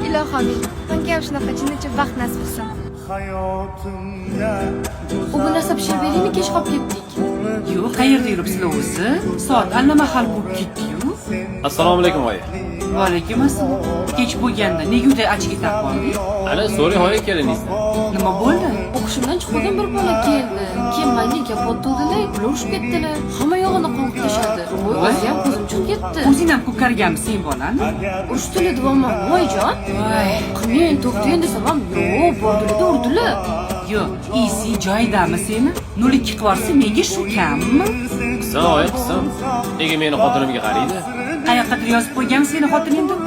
Ilohim, menga ham shunaqa jinnicha baxt nasib qilsin. U bu narsa pishirib kech qolib ketdik. Yo'q, qayerda yuribsizlar o'zi? Soat allamahal bo'lib ketdi-yu. Assalomu alaykum oyi. Va alaykum assalom. Kech bo'lganda nega uday achchiq etib qolding? Ana so'ring oyi keliningizdan. Nima bo'ldi? O'qishimdan chiqmagan bir bola keldi. Keyin menga potdilar, urushib ketdilar. Hamma yog'ini qo'nqib tashladi. O'zi ham ko'zim chiqib ketdi. O'zing ham ko'karganmiz sen bolani? Urushdilar deyapman, voyjon. Voy. Qilmang, to'xtang desam ham, yo'q, bordilar, urdilar. Yo'q, isi joyidami seni? 0-2 qilsa menga shu kammi? Qizim oyi, qizim. Nega meni xotinimga qaraydi? Qayoqqa yozib qo'yganmi seni xotining deb?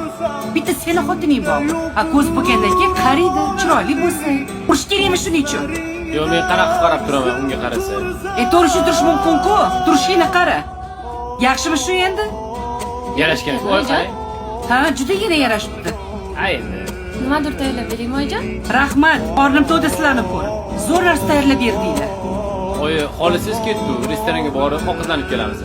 Bitta seni xotining bor. A ko'z bo'lgandan keyin qaraydi, chiroyli bo'lsa. Urish kerakmi shuning uchun? Yo'q, men qanaqa qarab turaman unga qarasa. To'g'ri turish mumkin-ku. Turishingni qara. Yaxshimi shu endi? Yarashgan-ku oyi qarang. Ha, judagina yarashibdi. Ha endi. Nimadir tayyorlab beringmi, oyijon? Rahmat, qornim to'yda sizlarni ko'rib. Zo'r narsa tayyorlab berdinglar. Oyi, xolisiz ketdi, restoranga borib ovqatlanib kelamiz.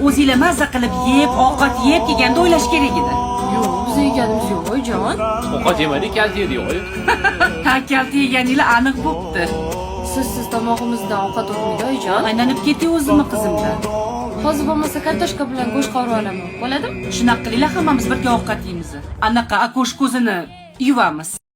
O'zinglar mazza qilib yeb, ovqat yeb kelganda o'ylash kerak edi. Yo'q, biz yeganimiz yo'q, oyijon. Ovqat yemadik, kalta yedik oyi. Ha, kalta yeganinglar aniq bo'pti. Siz tomog'imizdan ovqat o'tmaydi, oyijon. Aylanib ketdi o'zimni qizimdan. Hozir bo'lmasa kartoshka bilan go'sht qovurib olaman. Bo'ladimi? Shunaqa qilinglar, hammamiz birga ovqat yeymiz. Anaqa akosh ko'zini yuvamiz.